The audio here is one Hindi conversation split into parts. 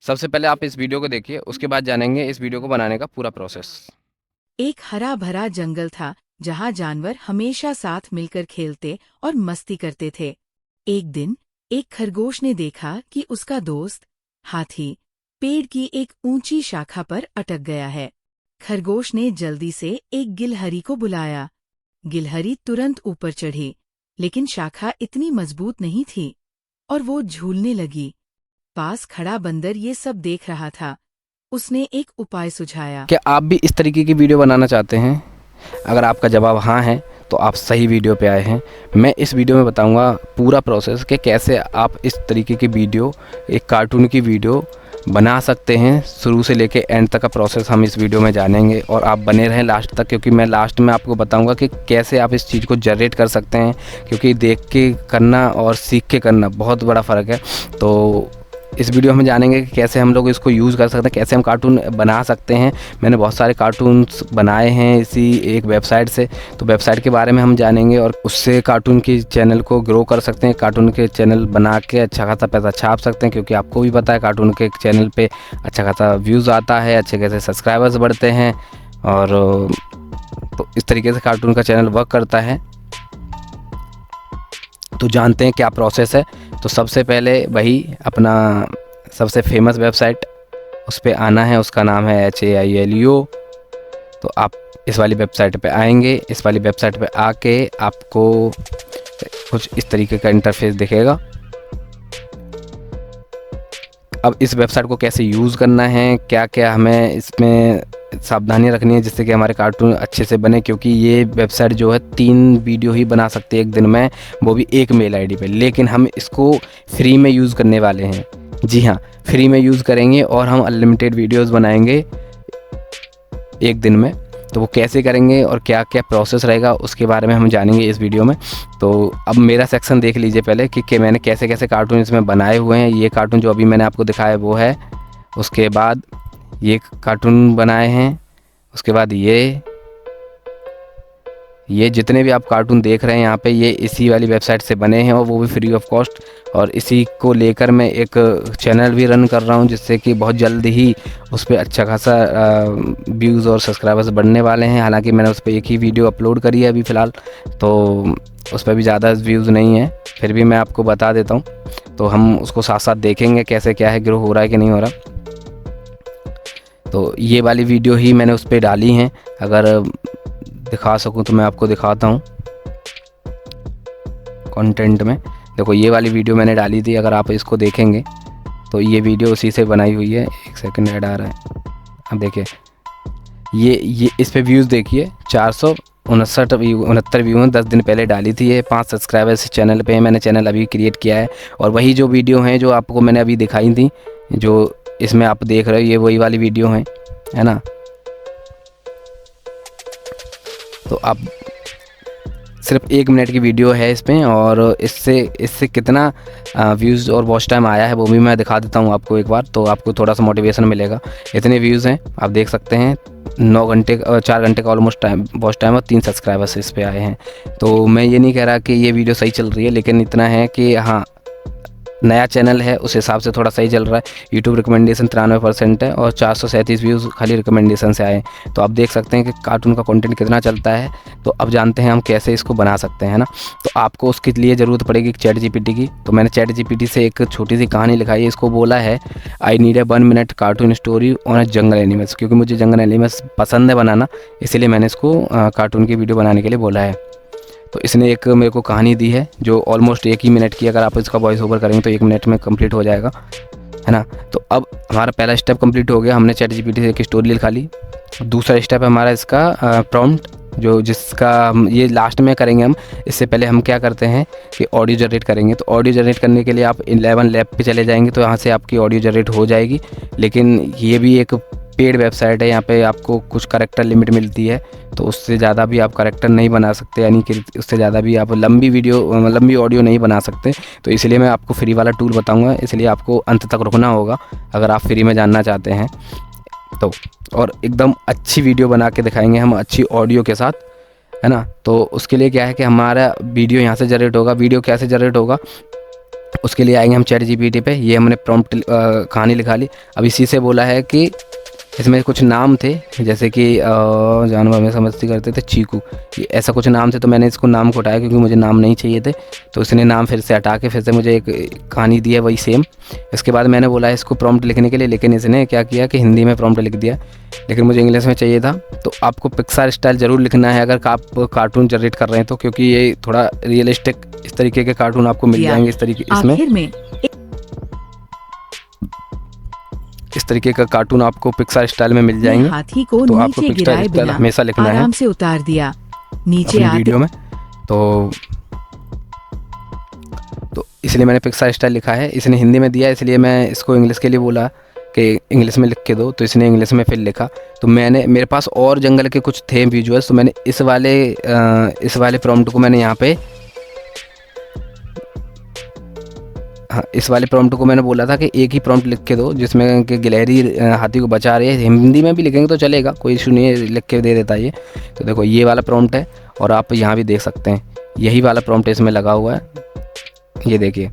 सबसे पहले आप इस वीडियो को देखिए, उसके बाद जानेंगे इस वीडियो को बनाने का पूरा प्रोसेस। एक हरा भरा जंगल था जहाँ जानवर हमेशा साथ मिलकर खेलते और मस्ती करते थे। एक दिन एक खरगोश ने देखा कि उसका दोस्त हाथी पेड़ की एक ऊंची शाखा पर अटक गया है। खरगोश ने जल्दी से एक गिलहरी को बुलाया। गिलहरी तुरंत ऊपर चढ़ी, लेकिन शाखा इतनी मजबूत नहीं थी और वो झूलने लगी। पास खड़ा बंदर ये सब देख रहा था। उसने एक उपाय सुझाया। क्या आप भी इस तरीके की वीडियो बनाना चाहते हैं? अगर आपका जवाब हाँ है तो आप सही वीडियो पे आए हैं। मैं इस वीडियो में बताऊंगा पूरा प्रोसेस कि कैसे आप इस तरीके की वीडियो, एक कार्टून की वीडियो बना सकते हैं। शुरू से लेके एंड तक का प्रोसेस हम इस वीडियो में जानेंगे और आप बने रहें लास्ट तक, क्योंकि मैं लास्ट में आपको बताऊंगा कि कैसे आप इस चीज़ को जनरेट कर सकते हैं। क्योंकि देख के करना और सीख के करना बहुत बड़ा फ़र्क है। तो इस वीडियो में जानेंगे कि कैसे हम लोग इसको यूज़ कर सकते हैं, कैसे हम कार्टून बना सकते हैं। मैंने बहुत सारे कार्टून्स बनाए हैं इसी एक वेबसाइट से, तो वेबसाइट के बारे में हम जानेंगे और उससे कार्टून की चैनल को ग्रो कर सकते हैं। कार्टून के चैनल बना के अच्छा खासा पैसा छाप सकते हैं, क्योंकि आपको भी पता है कार्टून के चैनल पे अच्छा खासा व्यूज़ आता है, अच्छे खासे सब्सक्राइबर्स बढ़ते हैं। और तो इस तरीके से कार्टून का चैनल वर्क करता है। तो जानते हैं क्या प्रोसेस है। तो सबसे पहले वही अपना सबसे फेमस वेबसाइट उस पर आना है, उसका नाम है HAILEO। तो आप इस वाली वेबसाइट पे आएंगे। इस वाली वेबसाइट पे आके आपको कुछ इस तरीके का इंटरफेस दिखेगा। अब इस वेबसाइट को कैसे यूज़ करना है, क्या क्या हमें इसमें सावधानियाँ रखनी है जिससे कि हमारे कार्टून अच्छे से बने, क्योंकि ये वेबसाइट जो है 3 वीडियो ही बना सकती है एक दिन में, वो भी एक मेल आईडी पे। लेकिन हम इसको फ्री में यूज़ करने वाले हैं। जी हाँ, फ्री में यूज़ करेंगे और हम अनलिमिटेड वीडियोज़ बनाएंगे एक दिन में। तो वो कैसे करेंगे और क्या क्या प्रोसेस रहेगा उसके बारे में हम जानेंगे इस वीडियो में। तो अब मेरा सेक्शन देख लीजिए पहले कि मैंने कैसे कैसे कार्टून इसमें बनाए हुए हैं। ये कार्टून जो अभी मैंने आपको दिखाया वो है। उसके बाद ये कार्टून बनाए हैं। उसके बाद ये जितने भी आप कार्टून देख रहे हैं यहाँ पे, ये इसी वाली वेबसाइट से बने हैं और वो भी फ्री ऑफ कॉस्ट। और इसी को लेकर मैं एक चैनल भी रन कर रहा हूँ, जिससे कि बहुत जल्द ही उस पर अच्छा खासा व्यूज़ और सब्सक्राइबर्स बढ़ने वाले हैं। हालांकि मैंने उस पर एक ही वीडियो अपलोड करी है अभी फ़िलहाल, तो उस पर भी ज़्यादा व्यूज़ नहीं है, फिर भी मैं आपको बता देता हूँ। तो हम उसको साथ साथ देखेंगे कैसे क्या है, ग्रो हो रहा है कि नहीं हो रहा। तो ये वाली वीडियो ही मैंने उस पर डाली हैं। अगर दिखा सकूं तो मैं आपको दिखाता हूं कंटेंट में। देखो ये वाली वीडियो मैंने डाली थी, अगर आप इसको देखेंगे तो ये वीडियो उसी से बनाई हुई है। एक सेकंड ऐड आ रहा है, अब देखिए ये इस पे व्यूज़ देखिए 469 व्यू हैं। 10 दिन पहले डाली थी ये। 5 सब्सक्राइबर्स चैनल पे हैं। मैंने चैनल अभी क्रिएट किया है और वही जो वीडियो हैं जो आपको मैंने अभी दिखाई थी, जो इसमें आप देख रहे हो, ये वही वाली वीडियो है ना। तो आप सिर्फ 1 मिनट की वीडियो है इसमें, और इससे कितना व्यूज़ और वॉच टाइम आया है वो भी मैं दिखा देता हूँ आपको एक बार, तो आपको थोड़ा सा मोटिवेशन मिलेगा। इतने व्यूज़ हैं आप देख सकते हैं। 9 घंटे 4 घंटे का ऑलमोस्ट टाइम वॉच टाइम और 3 सब्सक्राइबर्स इस पे आए हैं। तो मैं ये नहीं कह रहा कि ये वीडियो सही चल रही है, लेकिन इतना है कि हाँ, नया चैनल है उस हिसाब से थोड़ा सही चल रहा है। यूट्यूब रिकमेंडेशन 93% है और 437 व्यूज़ खाली रिकमेंडेशन से आए। तो आप देख सकते हैं कि कार्टून का कंटेंट कितना चलता है। तो अब जानते हैं हम कैसे इसको बना सकते हैं ना। तो आपको उसके लिए ज़रूरत पड़ेगी चैट जीपीटी की। तो मैंने चैट जीपीटी से एक छोटी सी कहानी लिखाई है। इसको बोला है I need a 1 minute cartoon story on a jungle animals, क्योंकि मुझे जंगल एनिमल्स पसंद है बनाना, इसीलिए मैंने इसको कार्टून की वीडियो बनाने के लिए बोला है। तो इसने एक मेरे को कहानी दी है जो ऑलमोस्ट 1 ही मिनट की, अगर आप इसका वॉइस ओवर करेंगे तो 1 मिनट में कंप्लीट हो जाएगा, है ना। तो अब हमारा पहला स्टेप कंप्लीट हो गया, हमने चैट जीपीटी से एक स्टोरी लिखा ली। दूसरा स्टेप है हमारा इसका प्रॉम्प्ट, जो जिसका ये लास्ट में करेंगे हम। इससे पहले हम क्या करते हैं कि ऑडियो जनरेट करेंगे। तो ऑडियो जनरेट करने के लिए आप 11 लैब पे चले जाएंगे, तो यहाँ से आपकी ऑडियो जनरेट हो जाएगी। लेकिन ये भी एक पेड वेबसाइट है, यहाँ पे आपको कुछ करेक्टर लिमिट मिलती है, तो उससे ज़्यादा भी आप करेक्टर नहीं बना सकते, यानी कि उससे ज़्यादा भी आप लंबी ऑडियो नहीं बना सकते। तो इसलिए मैं आपको फ्री वाला टूल बताऊंगा, इसलिए आपको अंत तक रुकना होगा अगर आप फ्री में जानना चाहते हैं तो। और एकदम अच्छी वीडियो बना के दिखाएंगे हम, अच्छी ऑडियो के साथ, है ना। तो उसके लिए क्या है कि हमारा वीडियो यहाँ से जनरेट होगा। वीडियो कैसे जनरेट होगा, उसके लिए आएंगे हम चैट जीपीटी पे। ये हमने प्रॉम्प्ट कहानी लिखा ली। अब इसी से बोला है कि इसमें कुछ नाम थे, जैसे कि जानवर में समझती करते थे चीकू, ये ऐसा कुछ नाम थे। तो मैंने इसको नाम को हटाया क्योंकि मुझे नाम नहीं चाहिए थे। तो इसने नाम फिर से हटा के फिर से मुझे एक कहानी दी है वही सेम। इसके बाद मैंने बोला इसको प्रॉम्प्ट लिखने के लिए, लेकिन इसने क्या किया कि हिंदी में प्रॉम्प्ट लिख दिया, लेकिन मुझे इंग्लिश में चाहिए था। तो आपको पिक्सार स्टाइल ज़रूर लिखना है अगर आप कार्टून जनरेट कर रहे हैं तो, क्योंकि ये थोड़ा रियलिस्टिक इस तरीके के कार्टून आपको मिल जाएंगे इस तरीके इसमें। आखिर में इस तरीके का कार्टून आपको पिक्सार स्टाइल में मिल जाएंगे। हाथी को तो आपको नीचे पिक्सार गिराए स्टाइल बिना हमेशा लिखना है आराम से उतार दिया। नीचे अपनी आते वीडियो में। तो इसलिए मैंने पिक्सार स्टाइल लिखा है। इसने हिंदी में दिया इसलिए मैं इसको इंग्लिश के लिए बोला कि इंग्लिश में लिख के दो, तो इसने इंग्लिश में फिर लिखा। तो मेरे पास और जंगल के कुछ थे विजुअल्स, तो मैंने इस वाले प्रॉम्प्ट को मैंने यहाँ पे, हाँ, इस वाले प्रॉम्प्ट को मैंने बोला था कि एक ही प्रॉम्प्ट लिख के दो जिसमें कि गिलहरी हाथी को बचा रही है। हिंदी में भी लिखेंगे तो चलेगा, कोई इशू नहीं है, लिख के दे देता है ये। तो देखो ये वाला प्रॉम्प्ट है और आप यहाँ भी देख सकते हैं यही वाला प्रॉम्प्ट इसमें लगा हुआ है। ये देखिए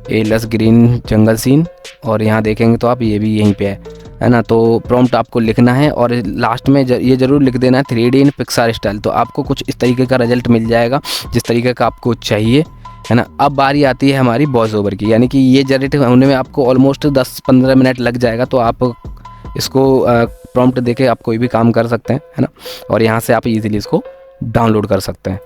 ए लस ग्रीन जंगल सीन, और यहाँ देखेंगे तो आप ये भी यहीं पे है ना। तो प्रॉम्प्ट आपको लिखना है और लास्ट में ये ज़रूर लिख देना है 3D इन पिक्सार स्टाइल। तो आपको कुछ इस तरीके का रिजल्ट मिल जाएगा जिस तरीके का आपको चाहिए, है ना। अब बारी आती है हमारी वॉइस ओवर की, यानी कि ये जनरेट होने में आपको ऑलमोस्ट 10-15 मिनट लग जाएगा। तो आप इसको प्रॉम्प्ट देके आप कोई भी काम कर सकते हैं, है ना, और यहाँ से आप इजीली इसको डाउनलोड कर सकते हैं।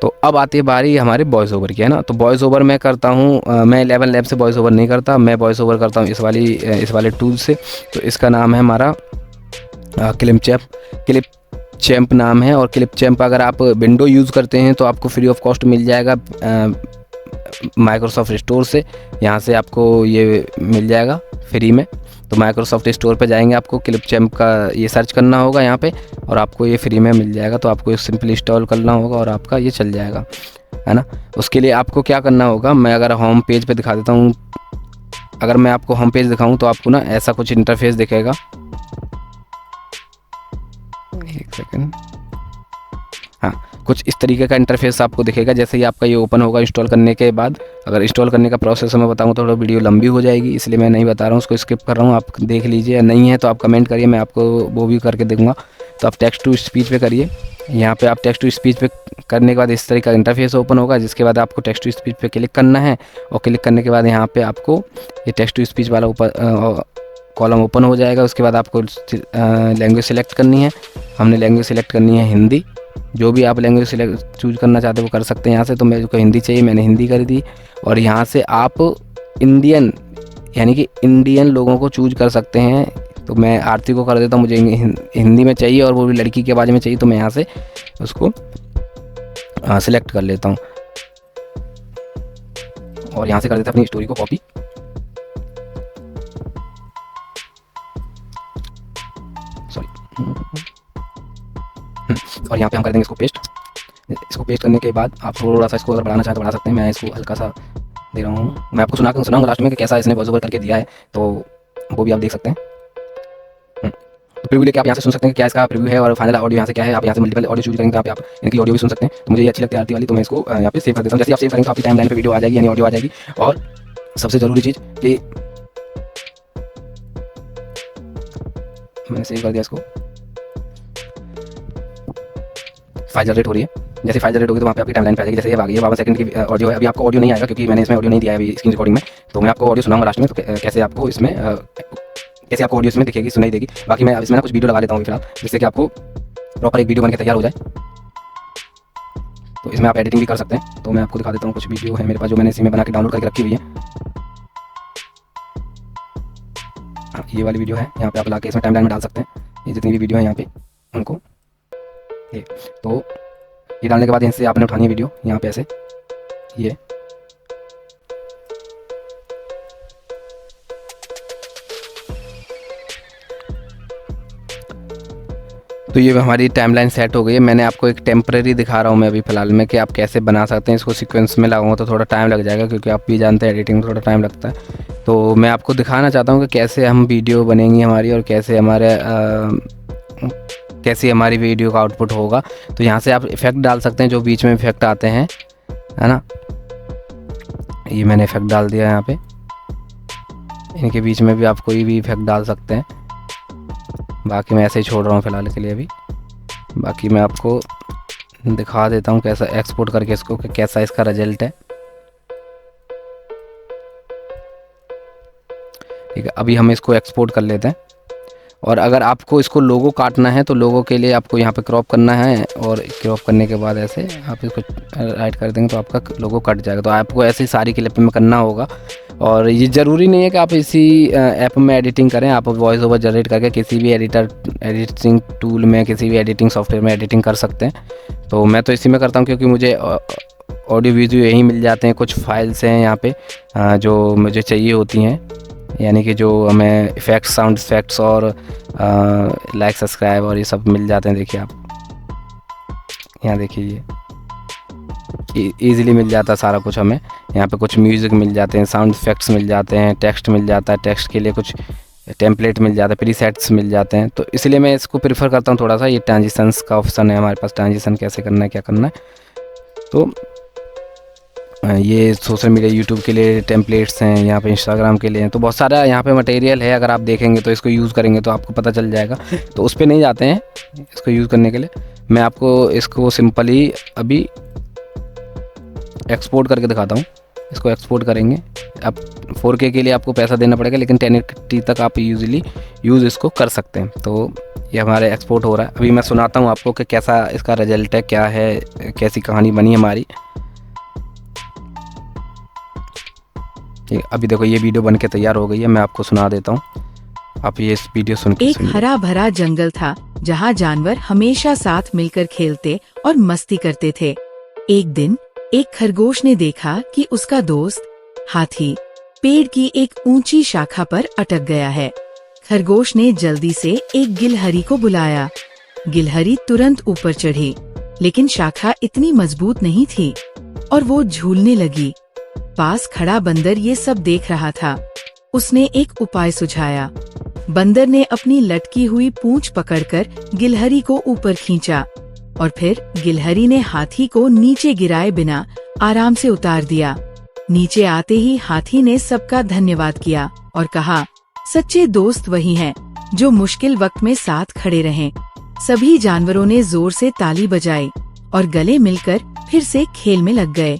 तो अब आती है बारी हमारे वॉइस ओवर की, है ना। तो वॉइस ओवर मैं करता हूँ, मैं 11 लैब से वॉइस ओवर नहीं करता, मैं वॉइस ओवर करता हूँ इस वाले टूल से। तो इसका नाम है हमारा क्लिप चैम्प नाम है। और क्लिप चैम्प अगर आप विंडो यूज़ करते हैं तो आपको फ्री ऑफ कॉस्ट मिल जाएगा माइक्रोसॉफ्ट स्टोर से। यहाँ से आपको ये मिल जाएगा फ्री में। तो माइक्रोसॉफ्ट स्टोर पे जाएंगे, आपको क्लिप चैम्प का ये सर्च करना होगा यहाँ पे और आपको ये फ्री में मिल जाएगा। तो आपको सिंपली इंस्टॉल करना होगा और आपका ये चल जाएगा, है ना। उसके लिए आपको क्या करना होगा, मैं अगर होम पेज पे दिखा देता हूँ। अगर मैं आपको होम पेज दिखाऊँ तो आपको ना ऐसा कुछ इंटरफेस दिखेगा। एक सेकेंड, हाँ, कुछ इस तरीके का इंटरफेस आपको दिखेगा। जैसे ही आपका ये ओपन होगा इंस्टॉल करने के बाद, अगर इंस्टॉल करने का प्रोसेस मैं बताऊँ तो थोड़ा वीडियो लंबी हो जाएगी, इसलिए मैं नहीं बता रहा हूँ, उसको स्किप कर रहा हूँ। आप देख लीजिए, नहीं है तो आप कमेंट करिए, मैं आपको वो भी करके दूँगा। तो आप टेक्स्ट टू स्पीच पे करिए। यहाँ पे आप टेक्स्ट टू स्पीच पे करने के बाद इस तरीके का इंटरफेस ओपन होगा, जिसके बाद आपको टेक्स्ट टू स्पीच पे क्लिक करना है। और क्लिक करने के बाद यहाँ पे आपको ये टेक्स्ट टू स्पीच वाला ऊपर कॉलम ओपन हो जाएगा। उसके बाद आपको लैंग्वेज सेलेक्ट करनी है। हमने लैंग्वेज सेलेक्ट करनी है हिंदी। जो भी आप लैंग्वेज सेलेक्ट चूज करना चाहते हो वो कर सकते हैं यहाँ से। तो मेरे को हिंदी चाहिए, मैंने हिंदी कर दी। और यहाँ से आप इंडियन, यानी कि इंडियन लोगों को चूज कर सकते हैं। तो मैं आरती को कर देता हूँ, मुझे हिंदी में चाहिए और वो भी लड़की के आवाज़ में चाहिए। तो मैं यहाँ से उसको सिलेक्ट कर लेता हूँ और यहाँ से कर देता हूँ अपनी स्टोरी को कॉपी। और यहाँ पे हम कर देंगे इसको पेस्ट। इसको पेस्ट करने के बाद आप थोड़ा सा इसको अगर बढ़ाना चाहें तो बढ़ा सकते हैं। मैं इसको हल्का सा दे रहा हूँ। मैं आपको सुनाऊंगा लास्ट में कि कैसा इसने वॉइस ओवर करके दिया है, तो वो भी आप देख सकते हैं। तो प्रीव्यू लेके आप यहाँ से सुन सकते हैं कि क्या इसका प्रीव्यू है और फाइनल ऑडियो यहाँ से क्या है। आप यहाँ से मल्टीपल ऑडियो चूज करेंगे, आप इनकी ऑडियो भी सुन सकते हैं। तो मुझे ये अच्छी लगती है आरती वाली, तो मैं इसको यहाँ पे सेव कर देता हूँ। जैसे आप सेव करेंगे तो आपकी टाइमलाइन पे वीडियो आ जाएगी, यानी ऑडियो आ जाएगी। और सबसे ज़रूरी चीज़ कि मैंने सेव कर दिया, इसको फाइल जनरेट हो रही है। जैसे फाइल जनरेट होगी तो वहाँ पे आपकी टाइमलाइन पे आ जाएगी। जैसे ये आ गई है 52 सेकंड की ऑडियो है। अभी आपको ऑडियो नहीं आएगा क्योंकि मैंने इसमें ऑडियो नहीं दिया है अभी स्क्रीन रिकॉर्डिंग में। तो मैं आपको ऑडियो सुनाऊंगा लास्ट में, तो कैसे आपको इसमें कैसे आपको ऑडियो इसमें दिखेगी, सुनाई देगी। बाकी मैं इसमें ना कुछ वीडियो लगा लेता हूँ फिलहाल, जिससे कि आपको प्रॉपर एक वीडियो बन के तैयार हो जाए। तो इसमें आप एडिटिंग भी कर सकते हैं। तो मैं आपको दिखा देता हूँ, कुछ वीडियो है मेरे पास जो मैंने इसी में बना के डाउनलोड करके रखी हुई है। ये वाली वीडियो है, यहाँ पे आप लाके इसमें टाइमलाइन में डाल सकते हैं। ये जितनी भी वीडियो है यहाँ पे उनको तो ये डालने के बाद इनसे आपने उठानी है वीडियो यहाँ पे ऐसे ये। तो ये हमारी टाइमलाइन सेट हो गई है। मैंने आपको एक टेम्परेरी दिखा रहा हूँ मैं अभी फ़िलहाल में कि आप कैसे बना सकते हैं। इसको सीक्वेंस में लगाऊंगा तो थोड़ा टाइम लग जाएगा, क्योंकि आप भी जानते हैं एडिटिंग में थोड़ा टाइम लगता है। तो मैं आपको दिखाना चाहता हूँ कि कैसे हम वीडियो बनेंगी हमारी और कैसे हमारी वीडियो का आउटपुट होगा। तो यहाँ से आप इफ़ेक्ट डाल सकते हैं, जो बीच में इफ़ेक्ट आते हैं, है ना। ये मैंने इफेक्ट डाल दिया यहाँ पे। इनके बीच में भी आप कोई भी इफेक्ट डाल सकते हैं। बाकी मैं ऐसे ही छोड़ रहा हूँ फ़िलहाल के लिए अभी। बाकी मैं आपको दिखा देता हूँ कैसा एक्सपोर्ट करके इसको, कि कैसा इसका रिजल्ट है। ठीक है, अभी हम इसको एक्सपोर्ट कर लेते हैं। और अगर आपको इसको लोगो काटना है तो लोगो के लिए आपको यहाँ पे क्रॉप करना है, और क्रॉप करने के बाद ऐसे आप इसको राइट कर देंगे तो आपका लोगो कट जाएगा। तो आपको ऐसे ही सारी क्लिप में करना होगा। और ये ज़रूरी नहीं है कि आप इसी ऐप में एडिटिंग करें, आप वॉइस ओवर जनरेट करके किसी भी एडिटिंग टूल में, किसी भी एडिटिंग सॉफ्टवेयर में एडिटिंग कर सकते हैं। तो मैं तो इसी में करता हूँ, क्योंकि मुझे ऑडियो वीडियो यही मिल जाते हैं। कुछ फाइल्स हैं यहाँ पे जो मुझे चाहिए होती हैं, यानी कि जो हमें इफ़ेक्ट्स, साउंड इफ़ेक्ट्स और लाइक, सब्सक्राइब और ये सब मिल जाते हैं। देखिए आप यहाँ देखिए, ये ईज़िली मिल जाता है सारा कुछ हमें। यहाँ पे कुछ म्यूज़िक मिल जाते हैं, साउंड इफ़ेक्ट्स मिल जाते हैं, टेक्स्ट मिल जाता है, टेक्स्ट के लिए कुछ टेम्पलेट मिल जाता है, प्रीसेट्स मिल जाते हैं। तो इसलिए मैं इसको प्रेफर करता हूँ थोड़ा सा। ये ट्रांजिशंस का ऑप्शन है हमारे पास, ट्रांजिशन कैसे करना है, क्या करना है। तो ये सोशल मीडिया, यूट्यूब के लिए टेम्पलेट्स हैं, यहाँ पे इंस्टाग्राम के लिए हैं। तो बहुत सारा यहाँ पे मटेरियल है। अगर आप देखेंगे तो इसको यूज़ करेंगे तो आपको पता चल जाएगा। तो उस पर नहीं जाते हैं इसको यूज़ करने के लिए। मैं आपको इसको सिंपली अभी एक्सपोर्ट करके दिखाता हूँ। इसको एक्सपोर्ट करेंगे। अब 4K के लिए आपको पैसा देना पड़ेगा, लेकिन 1080 तक आप यूज़ इसको कर सकते हैं। तो ये हमारे एक्सपोर्ट हो रहा है। अभी मैं सुनाता हूँ आपको कि कैसा इसका रिजल्ट है, क्या है, कैसी कहानी बनी हमारी। अभी देखो, ये वीडियो बन के तैयार हो गई है। मैं आपको सुना देता हूँ, आप ये इस वीडियो सुन के एक हरा भरा जंगल था जहाँ जानवर हमेशा साथ मिलकर खेलते और मस्ती करते थे। एक दिन एक खरगोश ने देखा कि उसका दोस्त हाथी पेड़ की एक ऊंची शाखा पर अटक गया है। खरगोश ने जल्दी से एक गिलहरी को बुलाया। गिलहरी तुरंत ऊपर चढ़ी, लेकिन शाखा इतनी मजबूत नहीं थी और वो झूलने लगी। पास खड़ा बंदर ये सब देख रहा था। उसने एक उपाय सुझाया। बंदर ने अपनी लटकी हुई पूंछ पकड़कर गिलहरी को ऊपर खींचा और फिर गिलहरी ने हाथी को नीचे गिराए बिना आराम से उतार दिया। नीचे आते ही हाथी ने सबका धन्यवाद किया और कहा, सच्चे दोस्त वही हैं जो मुश्किल वक्त में साथ खड़े रहें। सभी जानवरों ने जोर से ताली बजाई और गले मिलकर फिर से खेल में लग गए।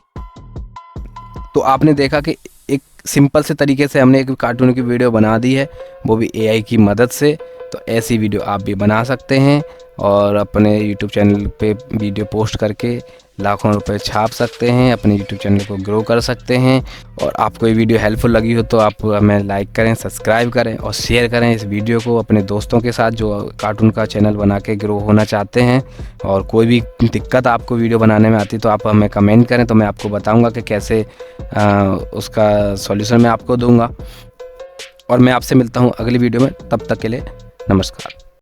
तो आपने देखा कि एक सिंपल से तरीके से हमने एक कार्टून की वीडियो बना दी है, वो भी AI की मदद से। तो ऐसी वीडियो आप भी बना सकते हैं और अपने YouTube चैनल पे वीडियो पोस्ट करके लाखों रुपए छाप सकते हैं, अपने YouTube चैनल को ग्रो कर सकते हैं। और आपको ये वीडियो हेल्पफुल लगी हो तो आप हमें लाइक करें, सब्सक्राइब करें और शेयर करें इस वीडियो को अपने दोस्तों के साथ जो कार्टून का चैनल बना के ग्रो होना चाहते हैं। और कोई भी दिक्कत आपको वीडियो बनाने में आती तो आप हमें कमेंट करें, तो मैं आपको बताऊँगा कि कैसे उसका सॉल्यूशन मैं आपको दूँगा। और मैं आपसे मिलता हूँ अगली वीडियो में, तब तक के लिए नमस्कार।